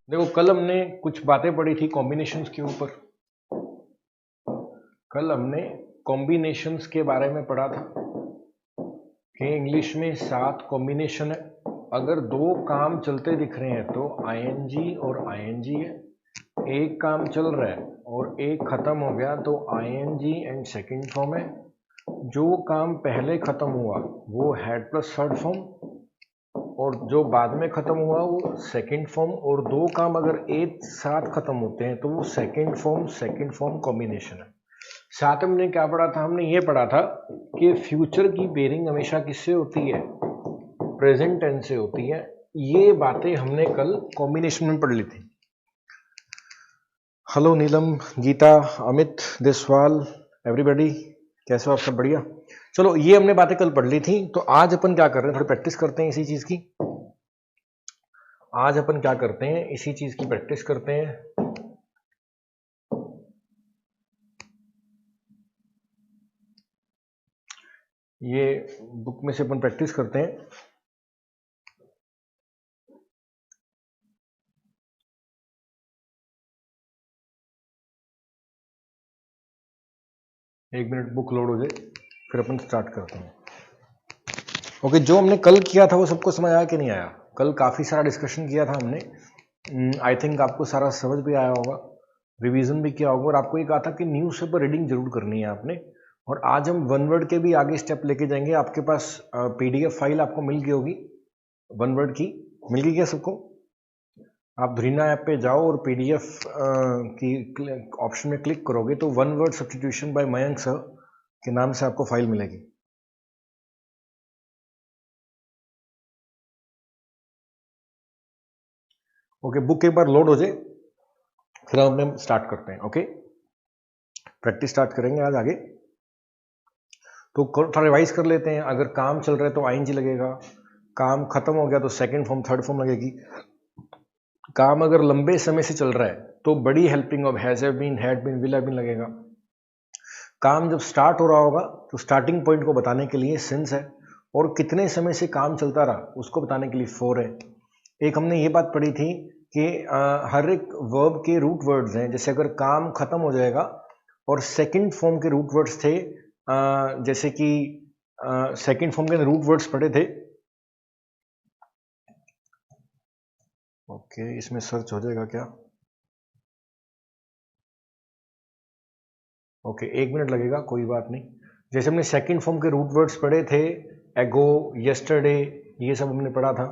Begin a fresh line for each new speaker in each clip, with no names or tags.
देखो, कल हमने कुछ बातें पढ़ी थी कॉम्बिनेशंस के ऊपर। कल हमने कॉम्बिनेशंस के बारे में पढ़ा था कि इंग्लिश में 7 कॉम्बिनेशन है। अगर 2 काम चलते दिख रहे हैं तो आईएनजी और आईएनजी है। एक काम चल रहा है और एक खत्म हो गया तो आईएनजी एंड सेकंड फॉर्म है। जो काम पहले खत्म हुआ वो हेड प्लस थर्ड फॉर्म, और जो बाद में खत्म हुआ वो सेकंड फॉर्म। और 2 काम अगर एक साथ खत्म होते हैं तो वो सेकंड फॉर्म कॉम्बिनेशन है। साथ में हमने क्या पढ़ा था? हमने ये पढ़ा था कि फ्यूचर की पेयरिंग हमेशा किससे होती है? प्रेजेंट टेंस से होती है। ये बातें हमने कल कॉम्बिनेशन में पढ़ ली थी। हेलो नीलम, गीता, अमित, देसवाल, एवरीबॉडी, कैसे हो आप सब? बढ़िया। चलो, ये हमने बातें कल पढ़ ली थी। तो आज अपन क्या कर रहे हैं, थोड़ी प्रैक्टिस करते हैं इसी चीज की। आज अपन क्या करते हैं, इसी चीज की प्रैक्टिस करते हैं। ये बुक में से अपन प्रैक्टिस करते हैं। एक मिनट बुक लोड हो जाए, फिर अपन स्टार्ट करते हैं। ओके, जो हमने कल किया था वो सबको समझ आया कि नहीं आया? कल काफ़ी सारा डिस्कशन किया था हमने। आई थिंक आपको सारा समझ भी आया होगा, रिवीजन भी किया होगा। और आपको ये कहा था कि न्यूज़पेपर रीडिंग जरूर करनी है आपने। और आज हम वन वर्ड के भी आगे स्टेप लेके जाएंगे। आपके पास पीडीएफ फाइल आपको मिल गई होगी, वन वर्ड की मिल गई क्या सबको? आप धुरीना ऐप पे जाओ और पीडीएफ की ऑप्शन में क्लिक करोगे तो one word substitution by Mayank sir के नाम से आपको फाइल मिलेगी। ओके, बुक एक बार लोड हो जाए फिर हम अपने स्टार्ट करते हैं। ओके, प्रैक्टिस स्टार्ट करेंगे आज आगे। तो थोड़ा रिवाइज कर लेते हैं। अगर काम चल रहा है तो आईएनजी लगेगा, काम खत्म हो गया तो सेकंड फॉर्म थर्ड फॉर्म लगेगी। काम अगर लंबे समय से चल रहा है तो बड़ी helping of has have been, had been, will have been लगेगा। काम जब स्टार्ट हो रहा होगा तो स्टार्टिंग पॉइंट को बताने के लिए सिंस है, और कितने समय से काम चलता रहा उसको बताने के लिए फॉर है। एक हमने ये बात पढ़ी थी कि हर एक वर्ब के रूट वर्ड्स हैं। जैसे अगर काम खत्म हो जाएगा और सेकंड फॉर्म के रूट वर्ड्स थे, जैसे कि सेकंड फॉर्म के रूट वर्ड्स पढ़े थे। ओके, इसमें सर्च हो जाएगा क्या? ओके, 1 मिनट लगेगा, कोई बात नहीं। जैसे हमने सेकंड फॉर्म के रूट वर्ड्स पढ़े थे, एगो, यस्टरडे, ये सब हमने पढ़ा था।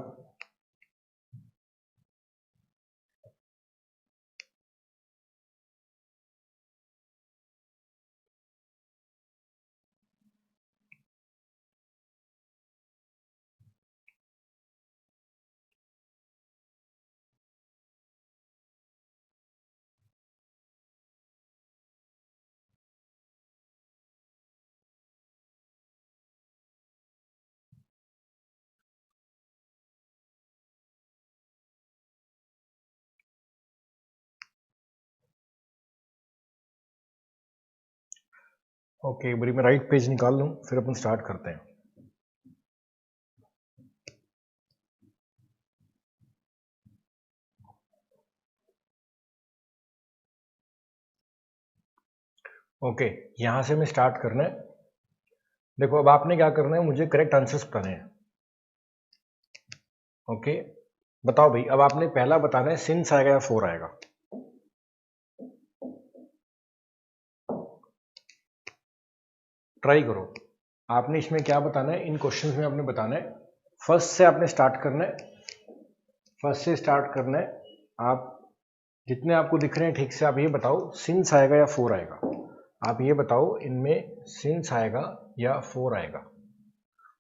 ओके, बड़ी मैं राइट पेज निकाल लूँ फिर अपन स्टार्ट करते हैं। ओके, यहां से मैं स्टार्ट करना है। देखो, अब आपने क्या करना है, मुझे करेक्ट आंसर्स बताने हैं। ओके, बताओ भाई, अब आपने पहला बताना है सिंस आएगा या फोर आएगा। ट्राई करो। आपने इसमें क्या बताना है, इन क्वेश्चंस में आपने बताना है फर्स्ट से आपने स्टार्ट करना है। फर्स्ट से स्टार्ट करना है। आप जितने आपको दिख रहे हैं ठीक से आप ये बताओ सिंस आएगा या फोर आएगा। आप ये बताओ इनमें सिंस आएगा या फोर आएगा।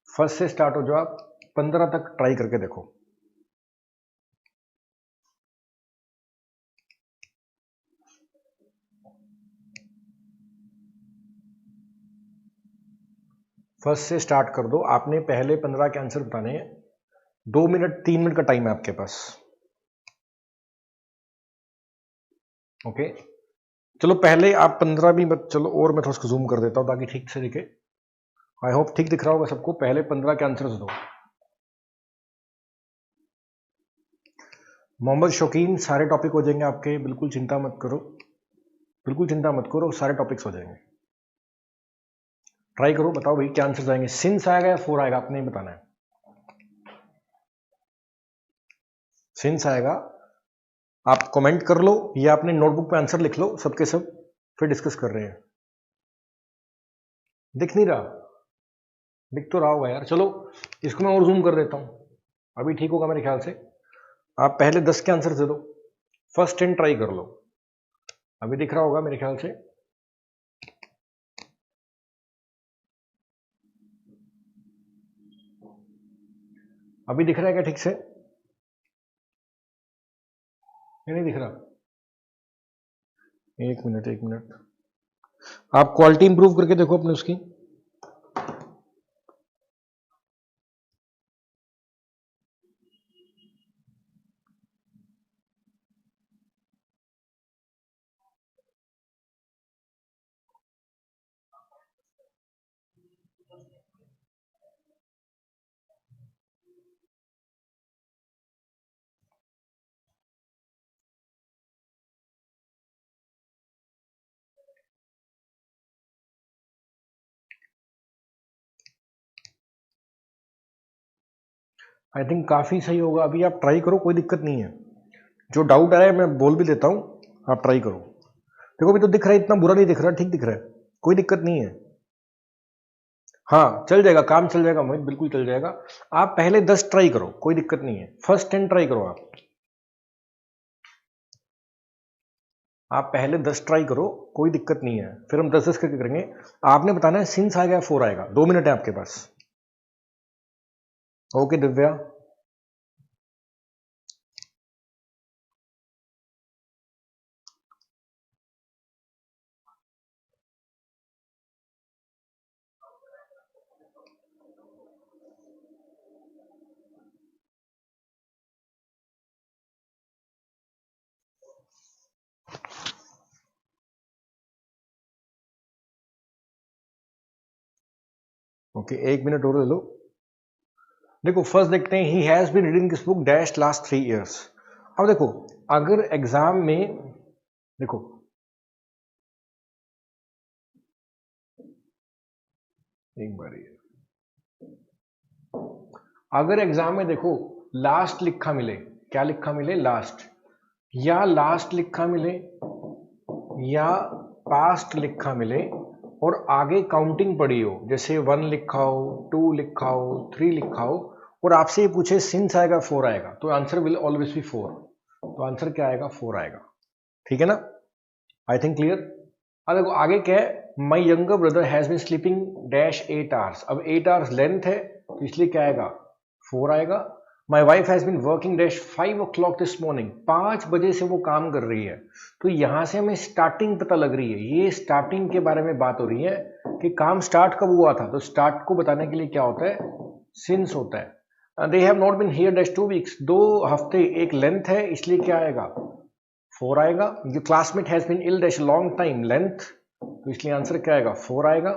फर्स्ट से स्टार्ट हो जाओ, आप 15 तक ट्राई करके देखो। फर्स्ट से स्टार्ट कर दो। आपने पहले 15 के आंसर बताने हैं। 2 मिनट 3 मिनट का टाइम है आपके पास। ओके, चलो पहले आप 15 भी चलो, और मैं थोड़ा सा जूम कर देता हूं ताकि ठीक से दिखे। आई होप ठीक दिख रहा होगा सबको। पहले 15 के आंसर्स दो। मोहम्मद शौकीन, सारे टॉपिक हो जाएंगे आपके, बिल्कुल चिंता मत करो, बिल्कुल चिंता मत करो, सारे टॉपिक्स हो जाएंगे। ट्राई करो, बताओ भाई क्या आंसर आएंगे। सिंस आएगा या 4 आएगा, आपने ही बताना है। सिंस आएगा, आप कमेंट कर लो या अपने नोटबुक पे आंसर लिख लो, सबके सब फिर डिस्कस कर रहे हैं। दिख नहीं रहा? दिख तो रहा होगा यार। चलो इसको मैं और जूम कर देता हूं, अभी ठीक होगा मेरे ख्याल से। आप पहले 10 के आंसर दे दो, फर्स्ट 10 ट्राई कर लो, अभी दिख रहा होगा मेरे ख्याल से। अभी दिख रहा है क्या ठीक से? नहीं दिख रहा? एक मिनट, एक मिनट, आप क्वालिटी इंप्रूव करके देखो अपने उसकी। आई थिंक काफी सही होगा। अभी आप ट्राई करो, कोई दिक्कत नहीं है। जो डाउट आ रहा है मैं बोल भी देता हूं, आप ट्राई करो। देखो अभी तो दिख रहा है, इतना बुरा नहीं दिख रहा, ठीक दिख रहा है, कोई दिक्कत नहीं है। हाँ चल जाएगा, काम चल जाएगा मोहित, बिल्कुल चल जाएगा। आप पहले 10 ट्राई करो, कोई दिक्कत नहीं है। फर्स्ट 10 ट्राई करो आप पहले 10 ट्राई करो, कोई दिक्कत नहीं है, फिर हम 10-10 करके करेंगे। आपने बताना है सिंस आएगा या 4 आएगा। 2 मिनट है आपके पास। ओके दिव्या। ओके, 1 मिनट और ले लो। देखो फर्स्ट देखते हैं, he has been reading this book dash last 3 years. अब देखो अगर एग्जाम में, देखो एक बार अगर एग्जाम में देखो लास्ट लिखा मिले, क्या लिखा मिले? लास्ट, या लास्ट लिखा मिले या पास्ट लिखा मिले और आगे काउंटिंग पड़ी हो, जैसे 1 लिखा हो, 2 लिखा हो, 3 लिखा हो, और आपसे ये पूछे सिंस आएगा 4 आएगा, तो आंसर विल ऑलवेज बी 4। तो आंसर क्या आएगा? 4 आएगा। ठीक है ना? I think clear. अब देखो आगे क्या है, my younger brother has been sleeping dash 8 hours. अब 8 आवर्स लेंथ है तो इसलिए क्या आएगा? 4 आएगा। My wife has been working dash 5 o'clock this morning. 5 बजे से वो काम कर रही है। तो यहां से हमें स्टार्टिंग पता लग रही है, ये स्टार्टिंग के बारे में बात हो रही है कि काम स्टार्ट कब हुआ था। तो स्टार्ट को बताने के लिए क्या होता है? सिंस होता है। They have not been here dash 2 weeks. 2 हफ्ते एक लेंथ है, इसलिए क्या आएगा? 4 आएगा। Your classmate has been ill dash long time, length, तो इसलिए आंसर क्या आएगा? 4 आएगा।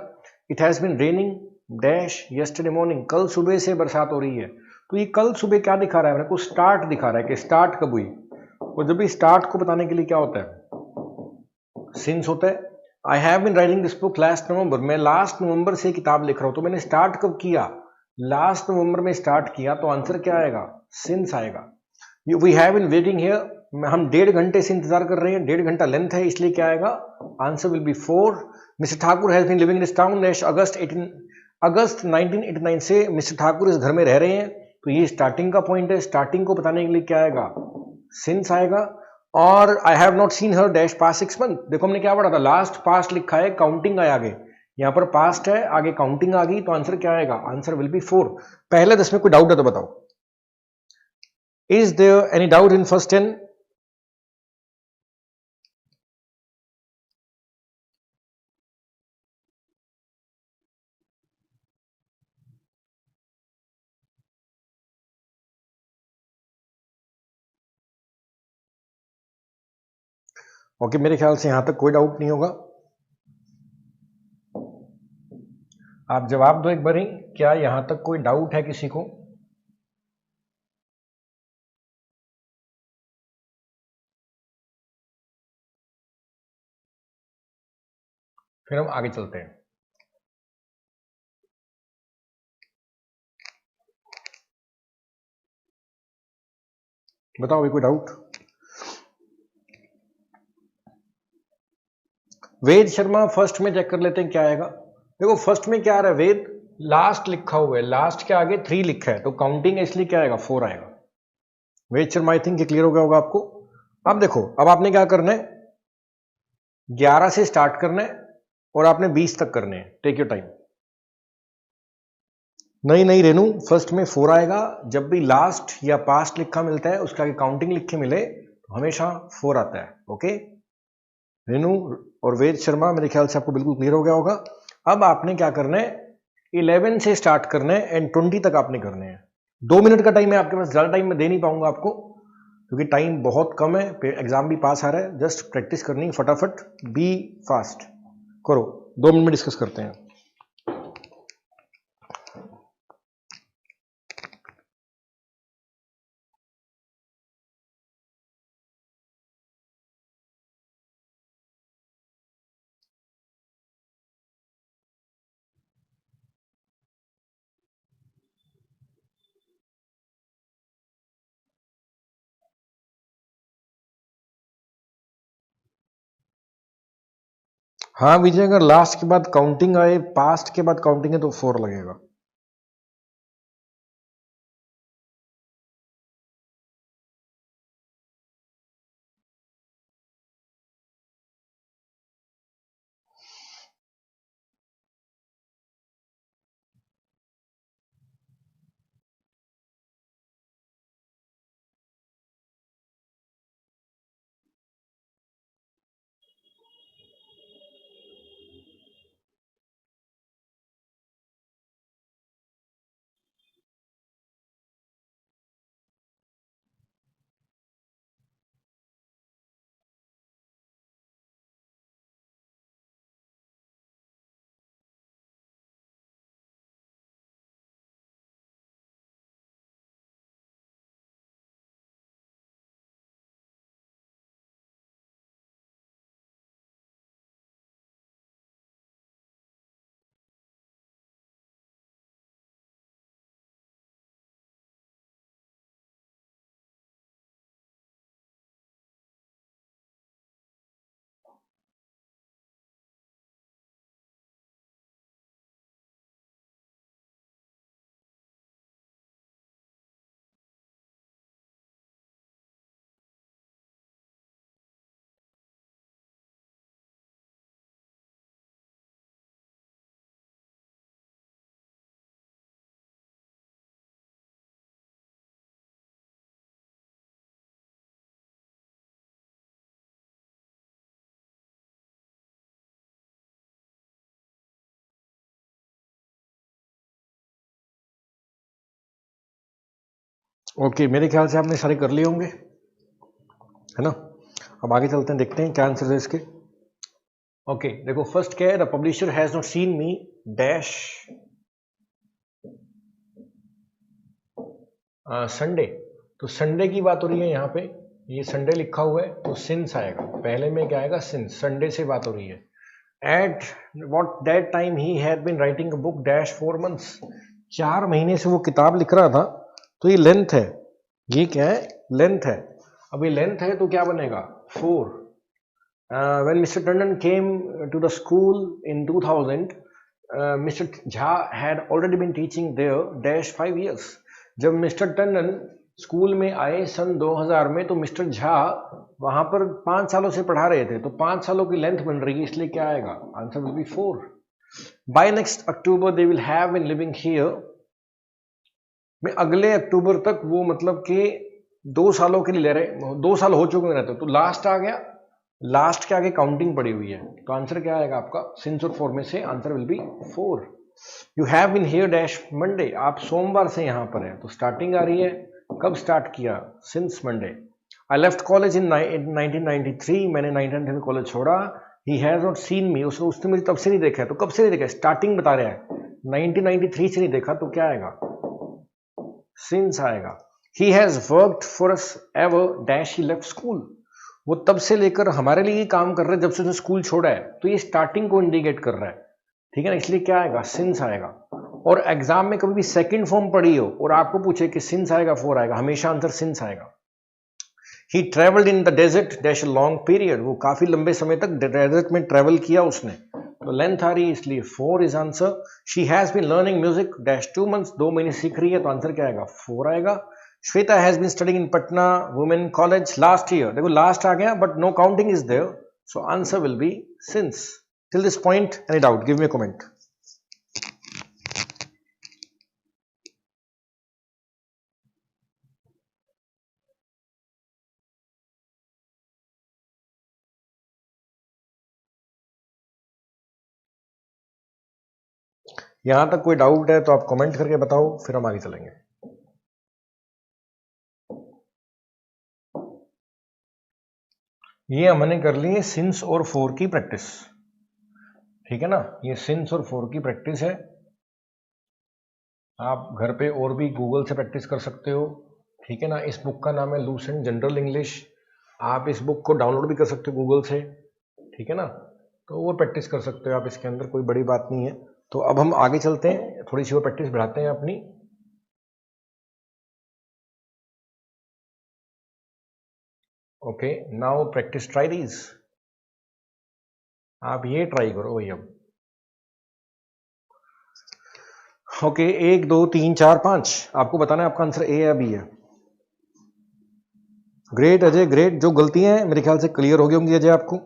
It has been raining dash yesterday morning. कल सुबह से बरसात हो रही है। तो ये कल सुबह क्या दिखा रहा है? मेरे को स्टार्ट दिखा रहा है कि स्टार्ट कब हुई। और जब भी स्टार्ट को बताने के लिए क्या होता है? सिंस होता है। I have been writing this book last November. मैं लास्ट नवंबर से किताब लिख रहा हूं। तो मैंने स्टार्ट कब किया? लास्ट नवंबर में स्टार्ट किया, तो आंसर क्या आएगा? सिंस आएगा। We have been waiting here. हम 1.5 घंटे से इंतजार कर रहे हैं। 1.5 घंटा लेंथ है, इसलिए क्या आएगा? Answer will be 4। Mister Thakur has been living in this town August 1989 से मिस्टर ठाकुर इस घर में रह रहे हैं। तो ये स्टार्टिंग का पॉइंट है। स्टार्टिंग को बताने के लिए क्या आएगा? सिंस आएगा। और I have not seen her dash past 6 month. देखो हमने क्या पढ़ा था? लास्ट पास्ट लिखा है, काउंटिंग आया आगे, यहां पर पास्ट है, आगे काउंटिंग आ गई, तो आंसर क्या आएगा? Answer will be 4। पहले 10 में कोई डाउट है तो बताओ। Is there any doubt in first 10? Okay, मेरे ख्याल से यहां तक कोई डाउट नहीं होगा। आप जवाब दो एक बारी, क्या यहां तक कोई डाउट है किसी को? फिर हम आगे चलते हैं। बताओ, कोई डाउट? वेद शर्मा फर्स्ट में चेक कर लेते हैं क्या आएगा। देखो फर्स्ट में क्या आ रहा है, वेद लास्ट लिखा हुआ है, लास्ट के आगे 3 लिखा है, तो काउंटिंग है इसलिए क्या आएगा, 4 आएगा। वेद शर्मा आई थिंक क्लियर हो गया होगा आपको। अब देखो, अब आपने क्या करना है, 11 से स्टार्ट करना है और आपने 20 तक करने हैं। Take your time. नहीं रेनू, फर्स्ट में 4 आएगा। जब भी लास्ट या पास्ट लिखा मिलता है उसका आगे काउंटिंग लिख के मिले तो हमेशा 4 आता है। ओके रेनू और वेद शर्मा, मेरे ख्याल से आपको बिल्कुल क्लियर हो गया होगा। अब आपने क्या करना है, 11 से स्टार्ट करना है एंड 20 तक आपने करने हैं। 2 मिनट का टाइम है आपके पास, ज्यादा टाइम में दे नहीं पाऊंगा आपको क्योंकि टाइम बहुत कम है, एग्जाम भी पास आ रहा है। जस्ट प्रैक्टिस करनी है, फटाफट बी फास्ट करो। 2 मिनट में डिस्कस करते हैं। हाँ विजय, अगर लास्ट के बाद काउंटिंग आए, पास्ट के बाद काउंटिंग है तो 4 लगेगा। ओके, मेरे ख्याल से आपने सारे कर लिए होंगे, है ना। अब आगे चलते हैं, देखते हैं क्या आंसर है इसके। ओके देखो, फर्स्ट क्या है, the publisher has not seen me dash Sunday. तो संडे की बात हो रही है यहाँ पे, ये संडे लिखा हुआ है तो सिंस आएगा। पहले में क्या आएगा, सिंस। संडे से बात हो रही है। At what that time he had been writing a book dash 4 months। 4 महीने से वो किताब लिख रहा था, तो ये लेंथ है। ये क्या है, लेंथ है। अब ये लेंथ है तो क्या बनेगा, 4। when Mr. Tandon came to the school in 2000, Mr. Jha had already been teaching there dash 5 years। जब मिस्टर टंडन स्कूल में आए सन 2000 में, तो मिस्टर झा वहां पर 5 सालों से पढ़ा रहे थे, तो 5 सालों की लेंथ बन रही है, इसलिए क्या आएगा, answer will be 4। By next October they will have been living here. में अगले अक्टूबर तक, वो मतलब कि 2 सालों के लिए ले रहे, 2 साल हो चुके रहते, तो लास्ट आ गया। लास्ट के आगे काउंटिंग पड़ी हुई है, तो आंसर क्या आएगा आपका, सिंस और 4 में से answer will be 4। You have been here dash Monday. आप सोमवार से यहां पर हैं, तो स्टार्टिंग आ रही है, कब स्टार्ट किया, since Monday. I left college in 1993। मैंने 1993 में कॉलेज छोड़ा। ही हैज नॉट सीन मी। उसने मुझे तब से नहीं देखा है, तो कब से नहीं देखा है, स्टार्टिंग बता रहा है। 1993 से नहीं देखा तो क्या आएगा, सिंस आएगा। He has worked for us ever dash he left school, वो तब से लेकर हमारे लिए काम कर रहा है जब से उसने स्कूल छोड़ा है, तो ये स्टार्टिंग को इंडिकेट कर रहा है, ठीक है ना, इसलिए क्या आएगा, सिंस आएगा। और एग्जाम में कभी भी सेकंड फॉर्म पढ़ी हो और आपको पूछे कि सिंस आएगा फोर आएगा, हमेशा आंसर सिंस आएगा। He travelled in the desert dash long period, वो काफी लंबे समय तक डेजर्ट में ट्रेवल किया उसने, तो लेंथ आ रही है इसलिए 4 is answer. She has been learning music dash 2 months, 2 महीने सीख रही है, तो आंसर क्या आएगा, 4 आएगा। Shweta has been studying in Patna women college last year, देखो लास्ट आ गया but no counting is there, so answer will be since. Till this point any doubt, give me a comment. यहां तक कोई डाउट है तो आप कमेंट करके बताओ, फिर हम आगे चलेंगे। ये हमने कर ली है सिंस और फोर की प्रैक्टिस, ठीक है ना, ये सिंस और फोर की प्रैक्टिस है। आप घर पे और भी गूगल से प्रैक्टिस कर सकते हो, ठीक है ना। इस बुक का नाम है लूसेंट जनरल इंग्लिश, आप इस बुक को डाउनलोड भी कर सकते हो गूगल से, ठीक है ना, तो वो प्रैक्टिस कर सकते हो आप, इसके अंदर कोई बड़ी बात नहीं है। तो अब हम आगे चलते हैं, थोड़ी सी वो प्रैक्टिस बढ़ाते हैं अपनी। Okay, now practice try these, आप ये ट्राई करो भाई अब। ओके, 1 2 3 4 5, आपको बताना है आपका आंसर ए या बी है। Great Ajay, great. जो गलतियां हैं मेरे ख्याल से क्लियर हो गई होंगी अजय आपको।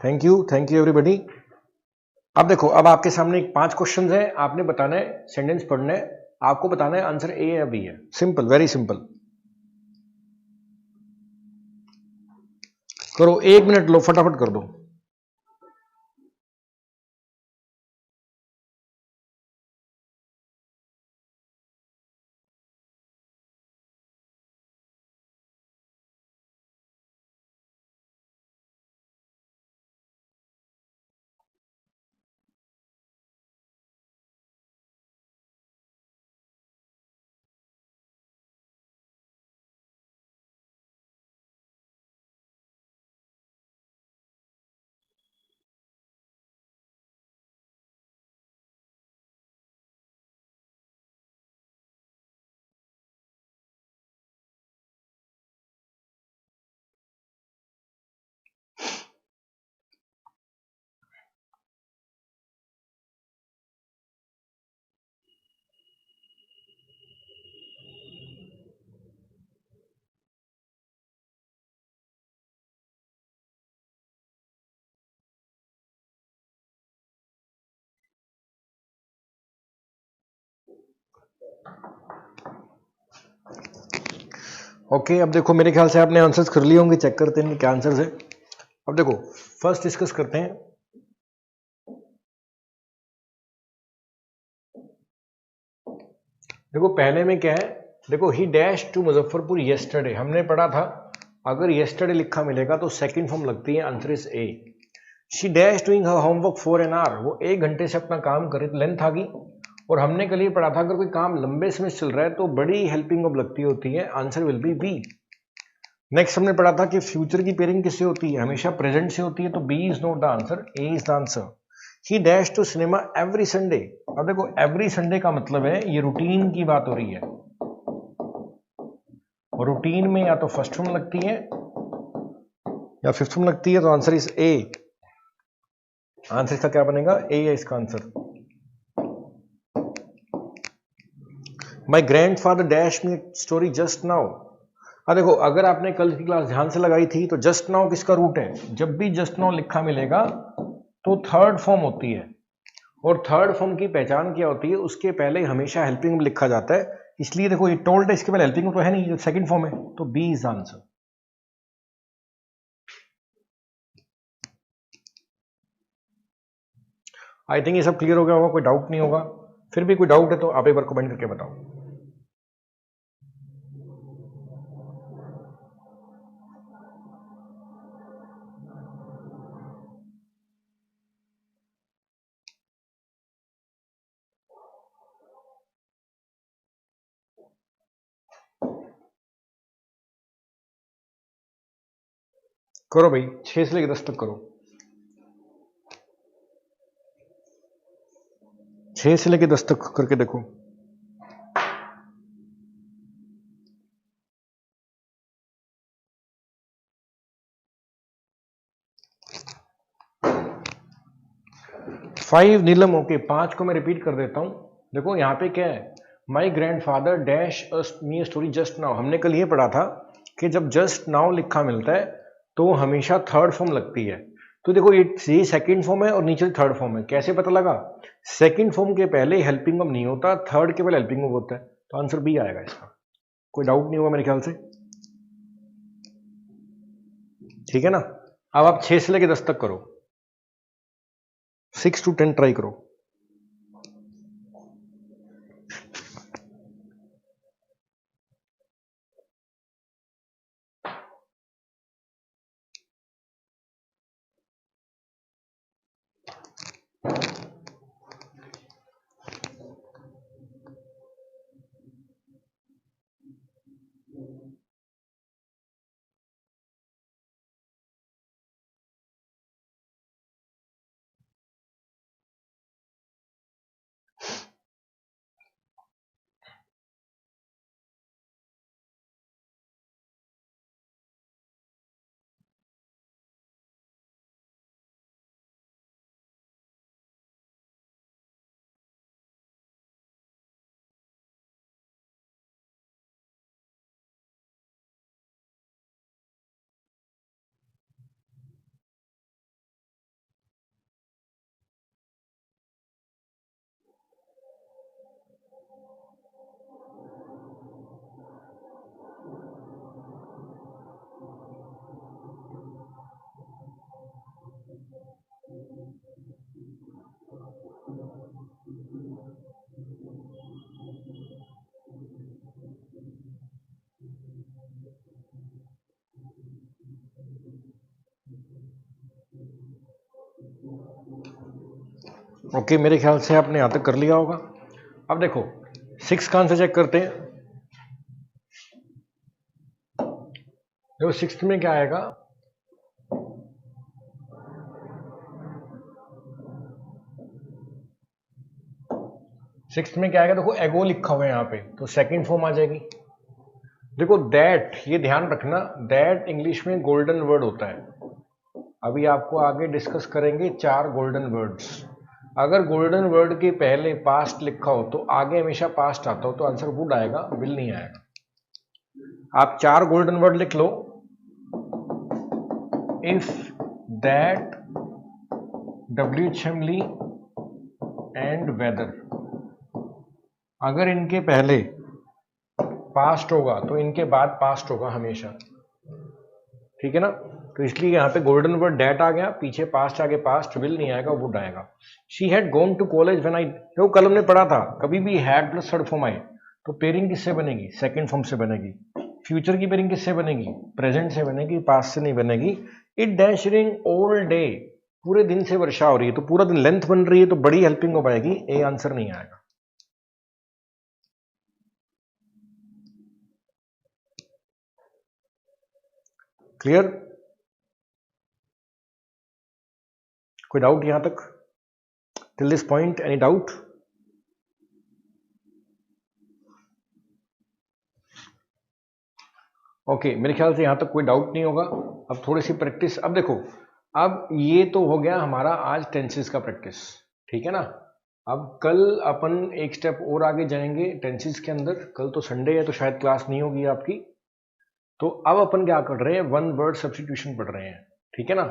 Thank you everybody. अब देखो, अब आपके सामने 5 क्वेश्चन है, आपने बताना है, सेंटेंस पढ़ना है, आपको बताना है आंसर ए या बी है। Simple, very simple. करो, 1 मिनट लो, फटाफट कर दो। ओके, अब देखो मेरे ख्याल से आपने आंसर्स कर लिए होंगे, चेक करते हैं क्या आंसर्स है। अब देखो, फर्स्ट डिस्कस करते हैं। देखो पहले में क्या है, देखो he dash to Muzaffarpur yesterday, हमने पढ़ा था अगर येस्टरडे लिखा मिलेगा तो सेकंड फॉर्म लगती है, answer is a. She dash doing her homework for an hour, वो 1 घंटे से अपना काम कर रही, लेंथ आ गई। और हमने कल ही पढ़ा था अगर कोई काम लंबे समय से चल रहा है तो बड़ी हेल्पिंग ऑफ लगती होती है, answer will be B. Next हमने पढ़ा था कि फ्यूचर की पेयरिंग किससे होती है, हमेशा प्रेजेंट से होती है, तो B is not the answer, A is the answer. He dash to cinema every Sunday, अब देखो एवरी संडे का मतलब है ये रूटीन की बात हो रही है, और रूटीन में या तो फर्स्ट फॉर्म लगती है या फिफ्थ फॉर्म लगती है, तो आंसर इज ए। आंसर इसका क्या बनेगा, ए है इसका answer. My grand father dash me story just now, अब देखो अगर आपने कल की क्लास ध्यान से लगाई थी तो जस्ट नाउ किसका रूट है, जब भी जस्ट नाउ लिखा मिलेगा तो थर्ड फॉर्म होती है, और थर्ड फॉर्म की पहचान क्या होती है, उसके पहले हमेशा हेल्पिंग लिखा जाता है, इसलिए देखो ये टोल्ड है, इसके पहले हेल्पिंग तो है नहीं, सेकंड फॉर्म है, तो B is answer. I think ये सब क्लियर हो गया होगा, कोई डाउट नहीं होगा। फिर भी कोई डाउट है तो आप एक बार कमेंट करके बताओ। करो भाई, 6 से लेकर 10 तक करो, 6 से लेकर 10 तक करके देखो। फाइव नीलम, ओके। 5 को मैं रिपीट कर देता हूं। देखो यहां पे क्या है, my grand father dash me story just now. हमने कल ये पढ़ा था कि जब जस्ट नाउ लिखा मिलता है तो हमेशा थर्ड फॉर्म लगती है। तो देखो ये सेकंड फॉर्म है और नीचे थर्ड फॉर्म है। कैसे पता लगा? सेकंड फॉर्म के पहले हेल्पिंग वर्ब नहीं होता, थर्ड के पहले हेल्पिंग वर्ब होता है। तो आंसर बी आएगा इसका, कोई डाउट नहीं होगा मेरे ख्याल से, ठीक है ना। अब आप 6 से लेकर 10 तक करो, 6 to 10 ट्राई करो। ओके, मेरे ख्याल से आपने यहां तक कर लिया होगा। अब देखो 6 का आंसर चेक करते हैं। देखो 6 में क्या आएगा, सिक्स में क्या आएगा, देखो एगो लिखा हुआ है यहाँ पे, तो सेकंड फॉर्म आ जाएगी। देखो दैट, ये ध्यान रखना, दैट इंग्लिश में गोल्डन वर्ड होता है। अभी आपको आगे डिस्कस करेंगे 4 गोल्डन वर्ड्स। अगर गोल्डन वर्ड के पहले पास्ट लिखा हो तो आगे हमेशा पास्ट आता हो, तो आंसर वुड आएगा, विल नहीं आएगा। आप 4 गोल्डन वर्ड लिख लो। इफ, दैट, WHMली एंड वेदर। अगर इनके पहले पास्ट होगा तो इनके बाद पास्ट होगा हमेशा, ठीक है ना। तो इसलिए यहां पे गोल्डन वर्ड डेट आ गया, पीछे पास्ट आगे पास्ट, विल नहीं आएगा, वुड आएगा। She had gone to college when I, तो कल हमने पढ़ा था कभी भी हैड प्लस थर्ड फॉर्म आए तो पेयरिंग किससे बनेगी? सेकंड फॉर्म से बनेगी। फ्यूचर की पेयरिंग किससे बनेगी? प्रेजेंट से बनेगी, पास्ट से नहीं बनेगी। It dash rain all day, पूरे दिन से वर्षा हो रही है, तो पूरा दिन लेंथ बन रही है, तो बड़ी हेल्पिंग हो पाएगी, ए आंसर नहीं आएगा। क्लियर? कोई डाउट यहां तक till this point? Any doubt? Okay, मेरे ख्याल से यहां तक कोई डाउट नहीं होगा। अब थोड़ी सी प्रैक्टिस। अब देखो, अब ये तो हो गया हमारा आज टेंसेस का प्रैक्टिस, ठीक है ना। अब कल अपन एक स्टेप और आगे जाएंगे टेंसेस के अंदर। कल तो संडे है तो शायद क्लास नहीं होगी आपकी। तो अब अपन क्या कर रहे हैं, वन वर्ड सब्स्टिट्यूशन पढ़ रहे हैं, ठीक है ना।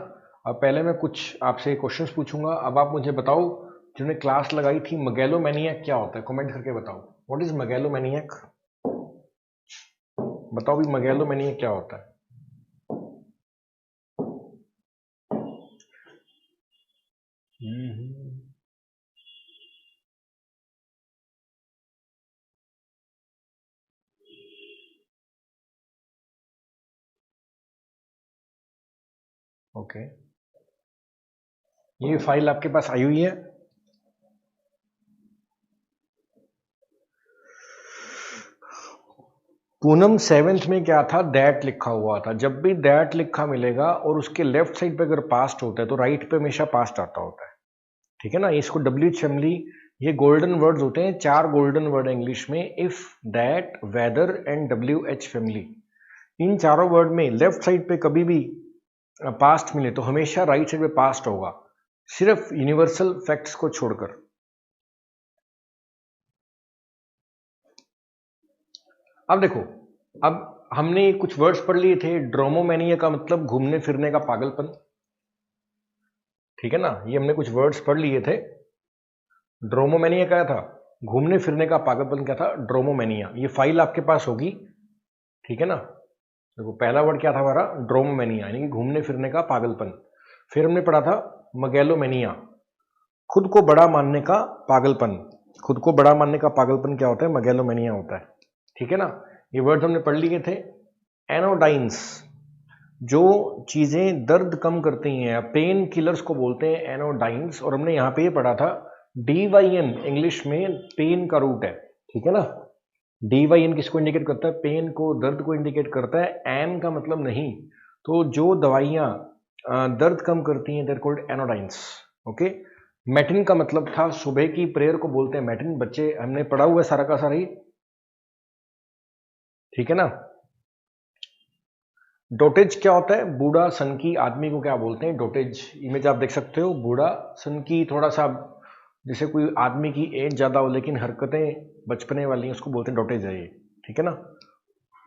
अब पहले मैं कुछ आपसे क्वेश्चंस पूछूंगा, अब आप मुझे बताओ, जिन्होंने क्लास लगाई थी, मगैलोमैनियक क्या होता है? कमेंट करके बताओ, व्हाट इज मगैलोमैनियक। बताओ भी, मगैलोमैनियक क्या होता है? ओके, ये फाइल आपके पास आई हुई है? पूनम 7th में क्या था, दैट लिखा हुआ था। जब भी दैट लिखा मिलेगा और उसके लेफ्ट साइड पे अगर पास्ट होता है तो राइट पे हमेशा पास्ट आता होता है, ठीक है ना। इसको डब्ल्यूएच फैमिली, ये गोल्डन वर्ड्स होते हैं, 4 गोल्डन वर्ड है इंग्लिश में, if, that, whether and WH family. इन चारों वर्ड में लेफ्ट साइड पे कभी भी पास्ट मिले तो हमेशा राइट साइड पे पास्ट होगा, सिर्फ यूनिवर्सल फैक्ट्स को छोड़कर। अब देखो, अब हमने कुछ वर्ड्स पढ़ लिए थे। ड्रोमोमेनिया का मतलब घूमने फिरने का पागलपन, ठीक है ना। ये हमने कुछ वर्ड्स पढ़ लिए थे। ड्रोमोमेनिया क्या था, घूमने फिरने का पागलपन क्या था, ड्रोमोमेनिया। ये फाइल आपके पास होगी, ठीक है ना। देखो पहला वर्ड क्या था हमारा, ड्रोमोमेनिया, यानी कि घूमने फिरने का पागलपन। फिर हमने पढ़ा था मगैलोमेनिया, खुद को बड़ा मानने का पागलपन। खुद को बड़ा मानने का पागलपन क्या होता है, मगैलोमेनिया होता है, ठीक है ना। ये वर्ड हमने पढ़ लिए थे। एनोडाइंस, जो चीजें दर्द कम करती हैं, पेन किलर्स को बोलते हैं एनोडाइंस। और हमने यहाँ पे ये पढ़ा था DYN इंग्लिश में पेन का रूट है, ठीक है ना। DYN किसको इंडिकेट करता है, पेन को, दर्द को इंडिकेट करता है। एन का मतलब नहीं, तो जो दवाइयाँ दर्द कम करती हैं देयर कॉल्ड एनोडाइंस, ओके। मैटिन का मतलब था सुबह की प्रेयर को बोलते हैं मैटिन। बच्चे हमने पढ़ा हुआ है सारा का सारा ही, ठीक है ना। डोटेज क्या होता है, बूढ़ा सन की आदमी को क्या बोलते हैं, डोटेज। इमेज आप देख सकते हो, बूढ़ा सन की, थोड़ा सा जैसे कोई आदमी की एज ज्यादा हो लेकिन हरकतें बचपने वाली हैं, उसको बोलते हैं डोटेज है ये, ठीक है ना।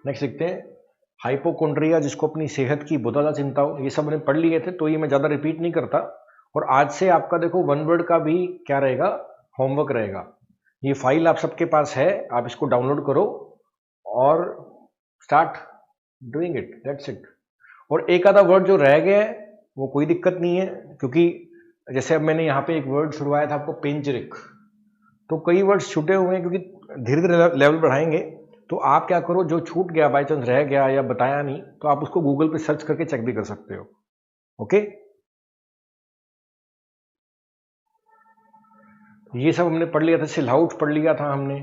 नेक्स्ट देखते हैं हाइपोकोंड्रिया, जिसको अपनी सेहत की बहुत ज्यादा चिंता हो। ये सब हमने पढ़ लिए थे तो ये मैं ज्यादा रिपीट नहीं करता। और आज से आपका देखो वन वर्ड का भी क्या रहेगा, होमवर्क रहेगा। ये फाइल आप सबके पास है, आप इसको डाउनलोड करो और start doing it, that's it. और एक आधा वर्ड जो रह गया है वो कोई दिक्कत नहीं है, क्योंकि जैसे अब मैंने यहाँ पे एक वर्ड छुड़वाया था आपको, पेंजरिक, तो कई वर्ड्स छूटे हुए हैं, क्योंकि धीरे धीरे लेवल बढ़ाएंगे। तो आप क्या करो, जो छूट गया, बाई चांस रह गया या बताया नहीं, तो आप उसको गूगल पे सर्च करके चेक भी कर सकते हो, ओके। ये सब हमने पढ़ लिया था। सिलहाउट पढ़ लिया था हमने।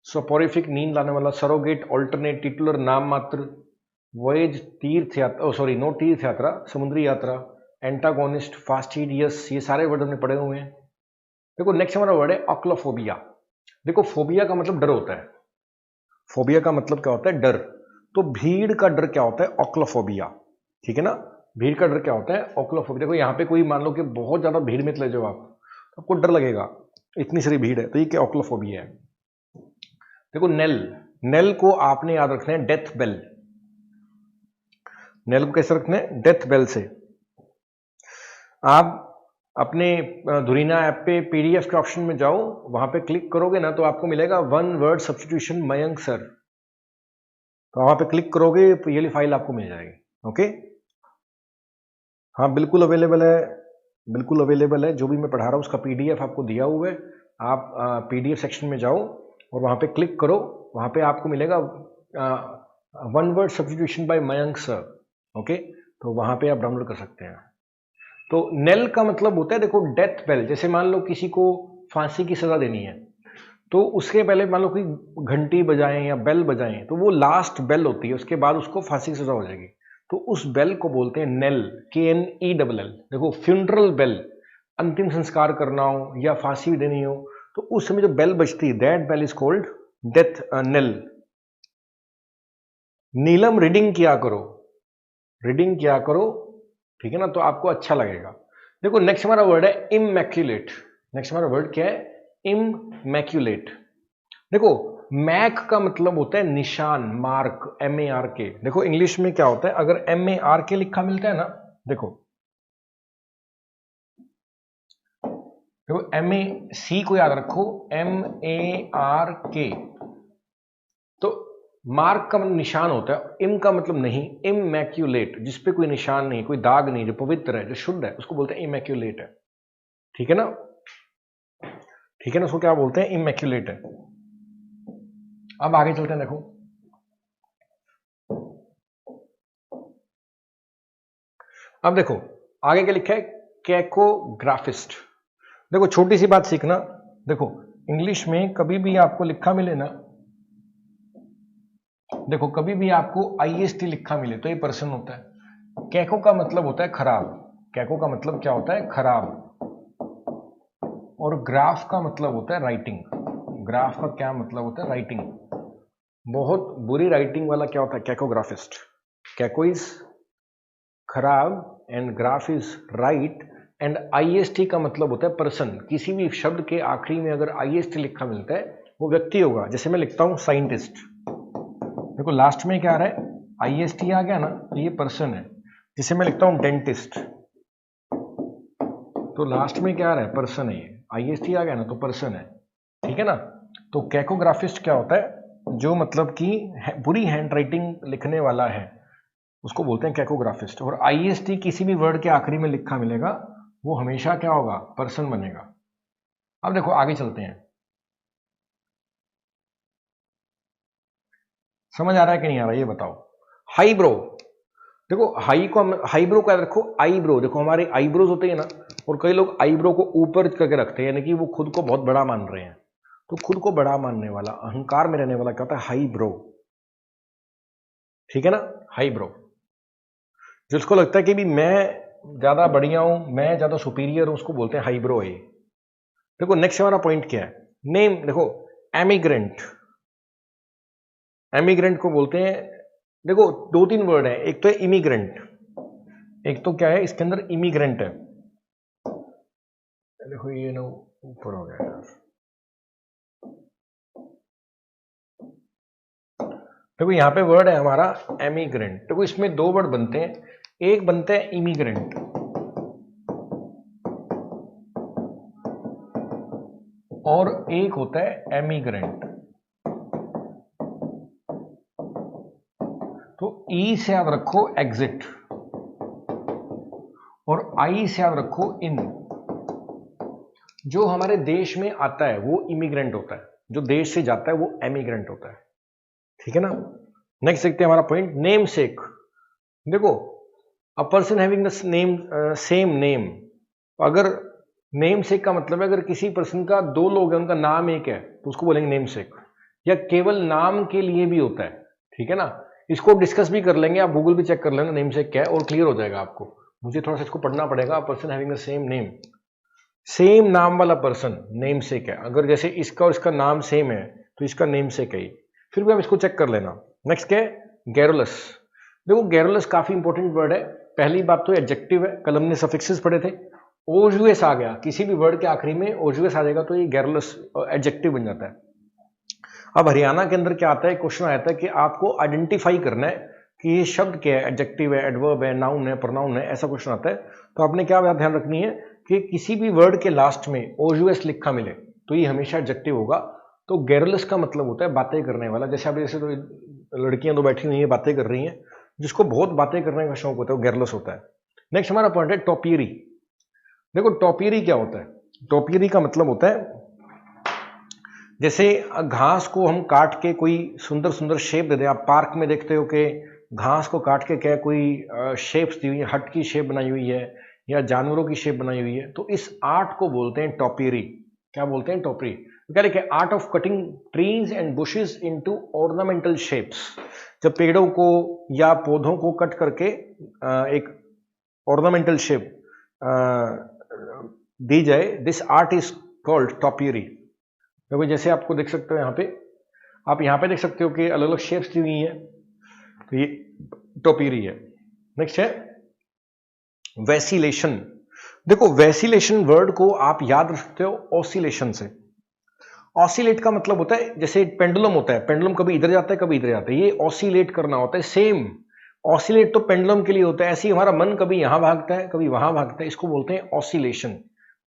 सोपोरिफिक, नींद लाने वाला। सरोगेट, ऑल्टरनेट, टिटुलर, नाम मात्र। वॉयज, तीर्थ यात्रा, सॉरी नो तीर्थ यात्रा, समुद्री यात्रा। एंटागोनिस्ट, फास्टिडियस, ये सारे वर्ड हमने पढ़े हुए हैं। देखो नेक्स्ट हमारा वर्ड है ऑक्लोफोबिया। देखो फोबिया का मतलब डर होता है, फोबिया का मतलब क्या होता है, डर। तो भीड़ का डर क्या होता है, ऑक्लोफोबिया, ठीक है ना। भीड़ का डर क्या होता है, ऑक्लोफोबिया। देखो यहाँ पे कोई मान लो कि बहुत ज्यादा भीड़ में चले जाओ आप, तो आपको डर लगेगा, इतनी सारी भीड़ है, तो ये क्या ऑक्लोफोबिया है। देखो नेल, नेल को आपने याद रखना है डेथ बेल। नेल को कैसे रखना है, डेथ बेल से। आप अपने धुरीना ऐप पे PDF के ऑप्शन में जाओ, वहां पे क्लिक करोगे ना तो आपको मिलेगा one word substitution Mayank sir. तो वहां पे क्लिक करोगे तो ये फाइल आपको मिल जाएगी, ओके। हाँ बिल्कुल अवेलेबल है, बिल्कुल अवेलेबल है। जो भी मैं पढ़ा रहा हूँ उसका PDF आपको दिया हुआ है। आप PDF सेक्शन में जाओ और वहां पे क्लिक करो, वहां पे आपको मिलेगा one word substitution by Mayank sir, okay. तो वहां पे आप डाउनलोड कर सकते हैं। तो नेल का मतलब होता है देखो डेथ बेल। जैसे मान लो किसी को फांसी की सजा देनी है, तो उसके पहले मान लो कोई घंटी बजाएं या बेल बजाएं, तो वो लास्ट बेल होती है, उसके बाद उसको फांसी की सजा हो जाएगी। तो उस बेल को बोलते हैं नेल, KNELL। देखो फ्यूनरल बेल, अंतिम संस्कार करना हो या फांसी देनी हो, तो उस समय जो बेल बजती है, that bell is called death knell. Neelam, reading किया करो, रीडिंग किया करो, ठीक है ना, तो आपको अच्छा लगेगा। देखो नेक्स्ट हमारा वर्ड है इमैक्युलेट। नेक्स्ट हमारा वर्ड क्या है, इमैक्युलेट। देखो मैक का मतलब होता है निशान, मार्क, MARK। देखो इंग्लिश में क्या होता है, अगर MARK लिखा मिलता है ना, देखो MAC को याद रखो, MARK, तो मार्क का मतलब निशान होता है, इम का मतलब नहीं, इमैक्युलेट, जिसपे कोई निशान नहीं, कोई दाग नहीं, जो पवित्र है, जो शुद्ध है, उसको बोलते हैं इमैक्युलेट है, ठीक है ना, ठीक है ना। उसको क्या बोलते हैं, इमैक्युलेट है। अब आगे चलते हैं, देखो अब देखो आगे क्या लिखा है, कैकोग्राफिस्ट। देखो छोटी सी बात सीखना, देखो इंग्लिश में कभी भी आपको लिखा मिले ना, देखो कभी भी आपको IST लिखा मिले तो ये पर्सन होता है। कैको का मतलब होता है खराब, कैको का मतलब क्या होता है? खराब। और ग्राफ का मतलब होता है राइटिंग। ग्राफ का क्या मतलब होता है? राइटिंग। बहुत बुरी राइटिंग वाला क्या होता है? कैकोग्राफिस्ट। कैको इज खराब and graph is right and IST का मतलब होता है पर्सन। किसी भी शब्द के आखिरी में अगर IST लिखा मिलता है वो व्यक्ति होगा। जैसे मैं लिखता हूं साइंटिस्ट, देखो लास्ट में क्या आ रहा है? IST आ गया ना, तो ये पर्सन है। जैसे मैं लिखता हूं डेंटिस्ट, तो लास्ट में क्या आ रहा है? पर्सन है। ये IST आ गया ना, तो पर्सन है। ठीक है ना? तो कैकोग्राफिस्ट क्या होता है? जो मतलब कि बुरी हैंड राइटिंग लिखने वाला है उसको बोलते हैं कैकोग्राफिस्ट। और IST किसी भी वर्ड के आखिरी में लिखा मिलेगा वो हमेशा क्या होगा? पर्सन बनेगा। अब देखो आगे चलते हैं। समझ आ रहा है कि नहीं आ रहा है ये बताओ। हाईब्रो, देखो हाई को हाईब्रो का रखो आईब्रो। देखो हमारे आईब्रोज होते हैं ना, और कई लोग आईब्रो को ऊपर करके रखते हैं, यानी कि वो खुद को बहुत बड़ा मान रहे हैं। तो खुद को बड़ा मानने वाला, अहंकार में रहने वाला क्या होता है? हाईब्रो। ठीक है ना? हाईब्रो। जिसको लगता है कि भी मैं ज्यादा बढ़िया हूं, मैं ज्यादा सुपीरियर हूं, उसको बोलते हैं हाईब्रो है। देखो नेक्स्ट हमारा पॉइंट क्या है? नेम। देखो एमिग्रेंट, एमिग्रेंट को बोलते हैं, देखो दो तीन वर्ड है। एक तो है इमिग्रेंट, एक तो क्या है इसके अंदर? इमिग्रेंट है। देखो ये ना ऊपर हो गया यार। देखो यहां पे वर्ड है हमारा एमिग्रेंट। देखो इसमें दो वर्ड बनते हैं, एक बनता है इमिग्रेंट और एक होता है एमिग्रेंट। तो ई से याद रखो एग्जिट और आई से याद रखो इन। जो हमारे देश में आता है वो इमिग्रेंट होता है, जो देश से जाता है वो एमिग्रेंट होता है। ठीक है ना? नेक्स्ट देखते हैं हमारा पॉइंट, नेम सेक। देखो a person having the name same name. अगर नेम सेक का मतलब है अगर किसी पर्सन का दो लोग हैं, उनका नाम एक है, तो उसको बोलेंगे नेम सेक। या केवल नाम के लिए भी होता है। ठीक है ना? इसको डिस्कस भी कर लेंगे, आप गूगल भी चेक कर लेना नेम सेक क्या है और क्लियर हो जाएगा आपको। मुझे थोड़ा सा इसको पढ़ना पड़ेगा। Person having the same name, same नाम वाला पर्सन नेम सेक है। अगर जैसे इसका और इसका नाम सेम है तो इसका नेम सेक है। फिर भी आप इसको चेक कर लेना। नेक्स्ट क्या है? गैरोलस। देखो गैरोलस काफी इंपॉर्टेंट वर्ड है। पहली बात तो एडजेक्टिव है, कल हमने सफिक्सेस पढ़े थे। ओजुएस आ गया, किसी भी वर्ड के आखिरी में ओजुएस आ जाएगा तो ये गैरोलस एडजेक्टिव बन जाता है। अब हरियाणा के अंदर क्या आता है? क्वेश्चन आता है कि आपको आइडेंटिफाई करना है कि ये शब्द क्या है, एडजेक्टिव है, एडवर्ब है, नाउन है, प्रोनाउन है, ऐसा क्वेश्चन आता है। तो आपने क्या बात ध्यान रखनी है कि किसी भी वर्ड के लास्ट में ओजुएस लिखा मिले तो ये हमेशा एडजेक्टिव होगा। तो गैरोलस का मतलब होता है बातें करने वाला। जैसे आप जैसे तो लड़कियां दो बैठी हुई हैं, बातें कर रही हैं, जिसको बहुत बातें करने का शौक होता है वो गैरोलस होता है। नेक्स्ट हमारा पॉइंट है टोपियरी। देखो टोपियरी क्या होता है? टोपियरी का मतलब होता है जैसे घास को हम काट के कोई सुंदर सुंदर शेप दे दे। आप पार्क में देखते हो कि घास को काट के क्या कोई शेप्स दी हुई है, हट की शेप बनाई हुई है या जानवरों की शेप बनाई हुई है, तो इस आर्ट को बोलते हैं टोपियरी। क्या बोलते हैं? टोपियरी। क्या लिखे? Art of cutting trees and bushes into ornamental shapes. जब पेड़ों को या पौधों को कट करके एक ऑर्नामेंटल शेप दी जाए, this art is called topiary. देखो जैसे आपको देख सकते हो यहाँ पे, आप यहाँ पे देख सकते हो कि अलग अलग शेप्स दी हुई हैं, तो ये टोपियरी है। नेक्स्ट है वैसिलेशन। देखो वैसिलेशन वर्ड को आप याद रख सकते हो ऑसिलेशन से। ऑसिलेट का मतलब होता है जैसे पेंडुलम होता है, पेंडुलम कभी इधर जाता है कभी इधर जाता है, ये ऑसिलेट करना होता है। सेम ऑसिलेट तो पेंडुलम के लिए होता है, ऐसे ही हमारा मन कभी यहां भागता है कभी वहां भागता है, इसको बोलते हैं ऑसिलेशन